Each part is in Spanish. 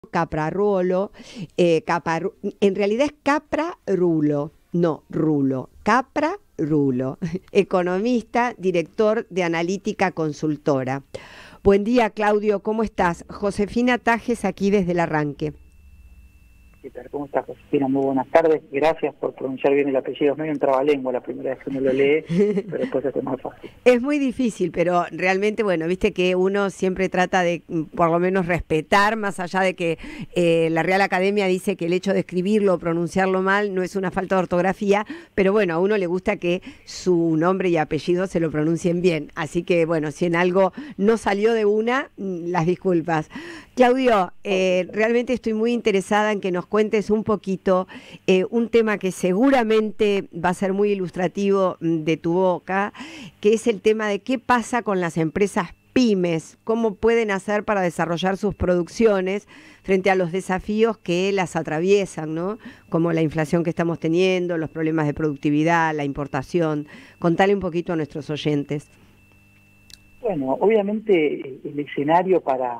Caprarulo, en realidad es Caprarulo, no Rulo, Caprarulo, economista, director de Analítica Consultora. Buen día, Claudio, ¿cómo estás? Josefina Tajes aquí desde el arranque. ¿Qué tal? ¿Cómo estás, Josefina? Muy buenas tardes. Gracias por pronunciar bien el apellido. Es medio un trabalengua la primera vez que uno lo lee, pero después es más fácil. Es muy difícil, pero realmente, bueno, viste que uno siempre trata de, por lo menos, respetar, más allá de que la Real Academia dice que el hecho de escribirlo o pronunciarlo mal no es una falta de ortografía, pero bueno, a uno le gusta que su nombre y apellido se lo pronuncien bien. Así que, bueno, si en algo no salió de una, las disculpas. Claudio, realmente estoy muy interesada en que nos cuentes un poquito un tema que seguramente va a ser muy ilustrativo de tu boca, que es el tema de qué pasa con las empresas pymes, cómo pueden hacer para desarrollar sus producciones frente a los desafíos que las atraviesan, ¿no? Como la inflación que estamos teniendo, los problemas de productividad, la importación. Contale un poquito a nuestros oyentes. Bueno, obviamente el escenario para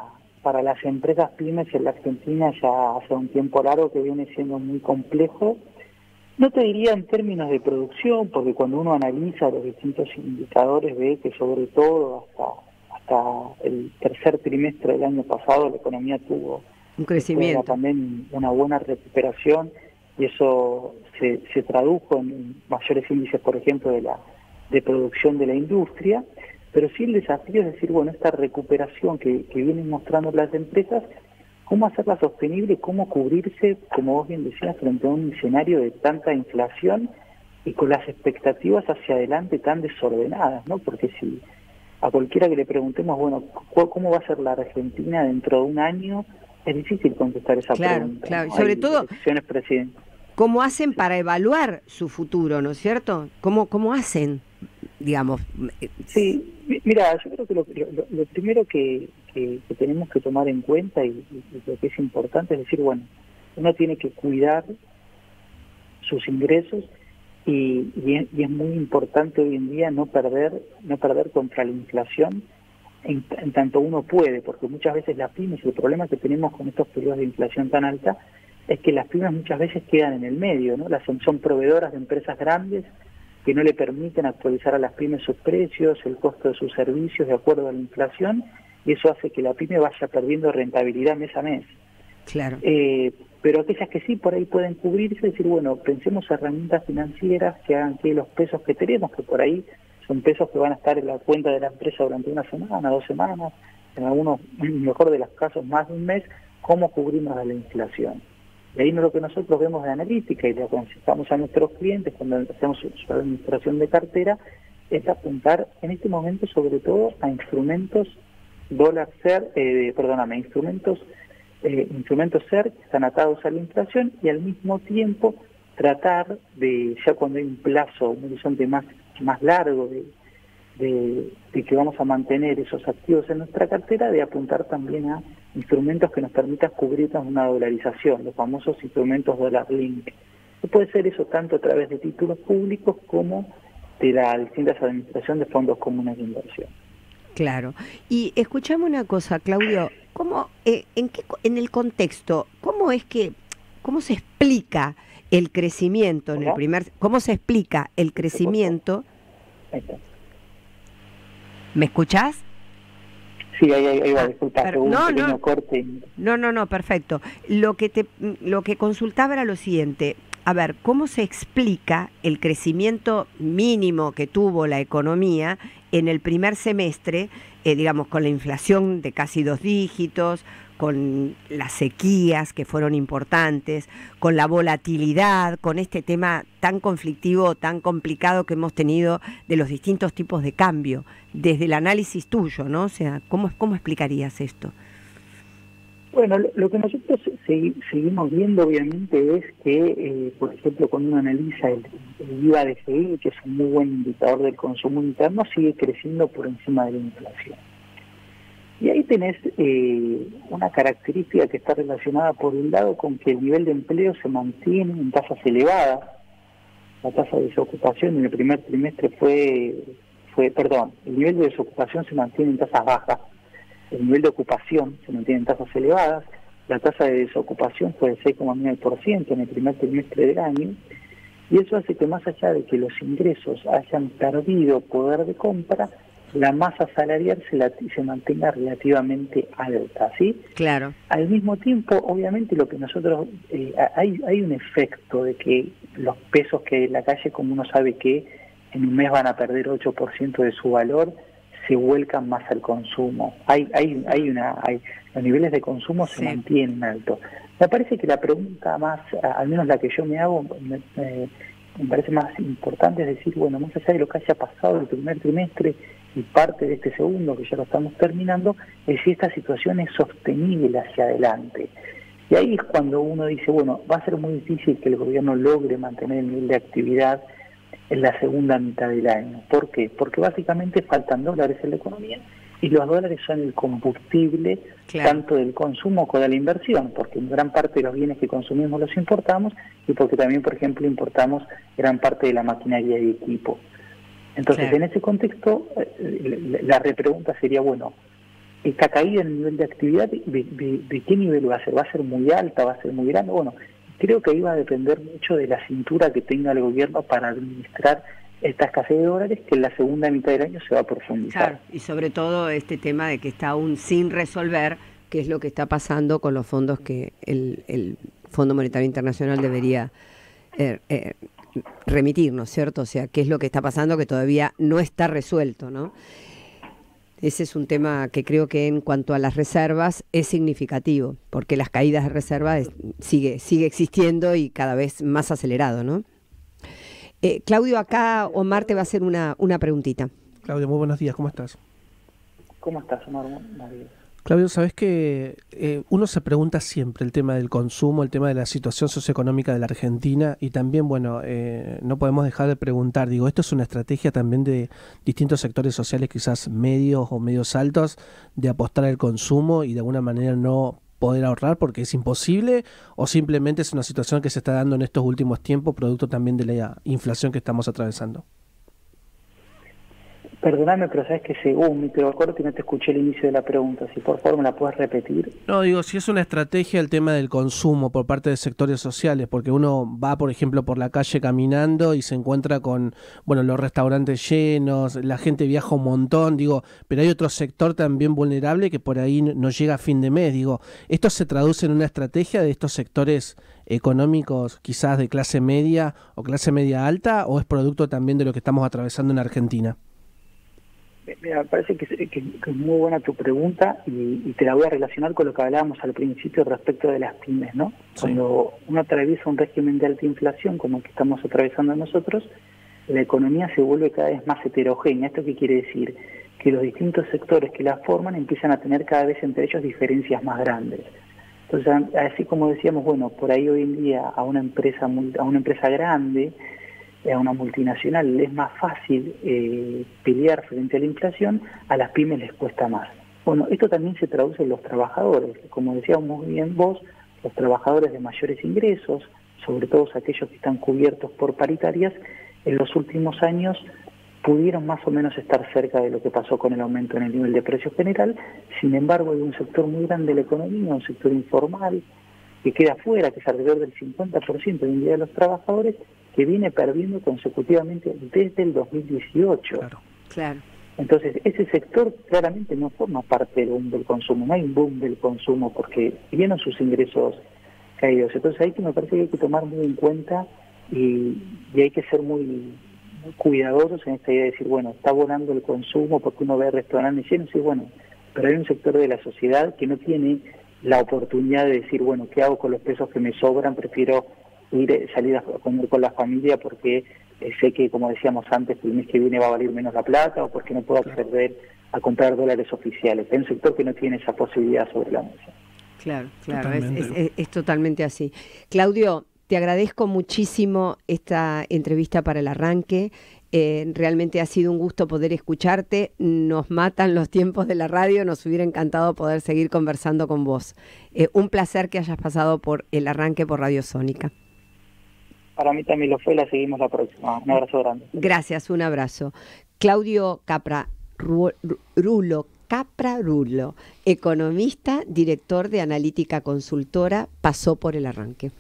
las empresas pymes en la Argentina ya hace un tiempo largo que viene siendo muy complejo. No te diría en términos de producción, porque cuando uno analiza los distintos indicadores ve que sobre todo hasta el tercer trimestre del año pasado la economía tuvo Un crecimiento. después de la pandemia una buena recuperación y eso se tradujo en mayores índices, por ejemplo, de producción de la industria. Pero sí el desafío es decir, bueno, esta recuperación que vienen mostrando las empresas, cómo hacerla sostenible, cómo cubrirse, como vos bien decías, frente a un escenario de tanta inflación y con las expectativas hacia adelante tan desordenadas, ¿no? Porque si a cualquiera que le preguntemos, bueno, ¿cómo va a ser la Argentina dentro de un año? Es difícil contestar esa pregunta. Claro, ¿no? y sobre Hay todo, elecciones presidenciales. ¿cómo hacen para evaluar su futuro, no es cierto? ¿Cómo hacen, digamos? Sí, mira, yo creo que lo primero que tenemos que tomar en cuenta y lo que es importante es decir, bueno, uno tiene que cuidar sus ingresos y es muy importante hoy en día no perder contra la inflación en tanto uno puede, porque muchas veces las pymes, el problema que tenemos con estos periodos de inflación tan alta es que las pymes muchas veces quedan en el medio, ¿no? Son proveedoras de empresas grandes que no le permiten actualizar a las pymes sus precios, el costo de sus servicios de acuerdo a la inflación, y eso hace que la pyme vaya perdiendo rentabilidad mes a mes. Claro. Pero aquellas que sí por ahí pueden cubrirse, decir, bueno, pensemos herramientas financieras que hagan que los pesos que tenemos, que por ahí son pesos que van a estar en la cuenta de la empresa durante una semana, 2 semanas, en algunos, mejor de los casos, más de un mes, cómo cubrimos a la inflación. Y ahí lo que nosotros vemos de analítica y le aconsejamos a nuestros clientes cuando hacemos su administración de cartera es apuntar en este momento sobre todo a instrumentos instrumentos SER que están atados a la inflación y al mismo tiempo tratar de, ya cuando hay un plazo, un horizonte más largo de que vamos a mantener esos activos en nuestra cartera, de apuntar también a instrumentos que nos permitan cubrirnos una dolarización, los famosos instrumentos dólar link. Puede ser eso tanto a través de títulos públicos como de las distintas administraciones de fondos comunes de inversión. Claro. Y escuchame una cosa, Claudio, ¿cómo, en el contexto, cómo se explica el crecimiento en el cómo se explica el crecimiento? ¿Me escuchás? Sí, ahí va, disculpa, un pequeño corte. No, perfecto. Lo que consultaba era lo siguiente. A ver, ¿cómo se explica el crecimiento mínimo que tuvo la economía en el primer semestre, digamos, con la inflación de casi 2 dígitos, con las sequías que fueron importantes, con la volatilidad, con este tema tan conflictivo, tan complicado que hemos tenido de los distintos tipos de cambio, desde el análisis tuyo, ¿no? O sea, ¿cómo explicarías esto? Bueno, lo que nosotros seguimos viendo obviamente es que, por ejemplo, cuando uno analiza el IVA DGI, que es un muy buen indicador del consumo interno, sigue creciendo por encima de la inflación. Y ahí tenés una característica que está relacionada por un lado con que el nivel de empleo se mantiene en tasas elevadas. La tasa de desocupación en el primer trimestre el nivel de desocupación se mantiene en tasas bajas. El nivel de ocupación se mantiene en tasas elevadas, la tasa de desocupación fue de 6,9% en el primer trimestre del año, y eso hace que más allá de que los ingresos hayan perdido poder de compra, la masa salarial se mantenga relativamente alta, ¿sí? Claro. Al mismo tiempo, obviamente, lo que nosotros hay un efecto de que los pesos que en la calle, como uno sabe que en un mes van a perder 8% de su valor, se vuelcan más al consumo. Los niveles de consumo se mantienen altos. Me parece que la pregunta más, al menos la que yo me hago, me parece más importante, es decir, bueno, más allá de lo que haya pasado el primer trimestre y parte de este segundo, que ya lo estamos terminando, es si esta situación es sostenible hacia adelante. Y ahí es cuando uno dice, bueno, va a ser muy difícil que el gobierno logre mantener el nivel de actividad en la segunda mitad del año. ¿Por qué? Porque básicamente faltan dólares en la economía, y los dólares son el combustible, claro, tanto del consumo como de la inversión, porque gran parte de los bienes que consumimos los importamos, y porque también, por ejemplo, importamos gran parte de la maquinaria y equipo. Entonces, claro, en ese contexto, la repregunta sería, bueno, esta caída en el nivel de actividad, ¿de qué nivel va a ser? ¿Va a ser muy alta? ¿Va a ser muy grande? Bueno, creo que ahí va a depender mucho de la cintura que tenga el gobierno para administrar esta escasez de dólares, que en la segunda mitad del año se va a profundizar. Claro, y sobre todo este tema de que está aún sin resolver, qué es lo que está pasando con los fondos que el Fondo Monetario Internacional debería remitirnos, ¿cierto? O sea, qué es lo que está pasando que todavía no está resuelto, ¿no? Ese es un tema que creo que en cuanto a las reservas es significativo, porque las caídas de reservas sigue existiendo y cada vez más acelerado, ¿no? Claudio, acá Omar te va a hacer una preguntita. Claudio, muy buenos días, ¿cómo estás? ¿Cómo estás, Omar? Buenos días. Claudio, sabes que uno se pregunta siempre el tema del consumo, el tema de la situación socioeconómica de la Argentina, y también, bueno, no podemos dejar de preguntar, digo, esto es una estrategia también de distintos sectores sociales, quizás medios o medios altos, de apostar al consumo y de alguna manera no poder ahorrar porque es imposible, o simplemente es una situación que se está dando en estos últimos tiempos, producto también de la inflación que estamos atravesando. Perdóname, pero sabes que según mi corte no te escuché el inicio de la pregunta. Si por favor me la puedes repetir. No, digo, si es una estrategia el tema del consumo por parte de sectores sociales, porque uno va, por ejemplo, por la calle caminando y se encuentra con, bueno, los restaurantes llenos, la gente viaja un montón, digo, pero hay otro sector también vulnerable que por ahí no llega a fin de mes, digo, ¿esto se traduce en una estrategia de estos sectores económicos quizás de clase media o clase media alta, o es producto también de lo que estamos atravesando en Argentina? Mira, me parece que es muy buena tu pregunta y te la voy a relacionar con lo que hablábamos al principio respecto de las pymes, ¿no? Sí. Cuando uno atraviesa un régimen de alta inflación como el que estamos atravesando nosotros, la economía se vuelve cada vez más heterogénea. ¿Esto qué quiere decir? Que los distintos sectores que la forman empiezan a tener cada vez entre ellos diferencias más grandes. Entonces, así como decíamos, bueno, por ahí hoy en día a una empresa grande, a una multinacional le es más fácil pelear frente a la inflación, a las pymes les cuesta más. Bueno, esto también se traduce en los trabajadores. Como decíamos muy bien vos, los trabajadores de mayores ingresos, sobre todo aquellos que están cubiertos por paritarias, en los últimos años pudieron más o menos estar cerca de lo que pasó con el aumento en el nivel de precio general. Sin embargo, hay un sector muy grande de la economía, un sector informal, que queda fuera, que es alrededor del 50% hoy en día de los trabajadores, que viene perdiendo consecutivamente desde el 2018. Claro. Entonces, ese sector claramente no forma parte del boom del consumo, no hay un boom del consumo porque vieron sus ingresos caídos. Entonces, ahí que me parece que hay que tomar muy en cuenta y hay que ser muy cuidadosos en esta idea de decir, bueno, está volando el consumo porque uno ve restaurantes llenos, y bueno, pero hay un sector de la sociedad que no tiene la oportunidad de decir, bueno, ¿qué hago con los pesos que me sobran? Prefiero salir a comer con la familia porque sé que, como decíamos antes, el mes que viene va a valer menos la plata, o porque no puedo acceder a comprar dólares oficiales. Hay un sector que no tiene esa posibilidad sobre la mesa. Claro, es totalmente así. Claudio, te agradezco muchísimo esta entrevista para el arranque. Realmente ha sido un gusto poder escucharte. Nos matan los tiempos de la radio, nos hubiera encantado poder seguir conversando con vos. Un placer que hayas pasado por el arranque por Radio Sónica. Para mí también lo fue, la seguimos la próxima. Un abrazo grande. Gracias, un abrazo. Claudio Capra Rulo Caprarulo, economista, director de Analítica Consultora, pasó por El Arranque.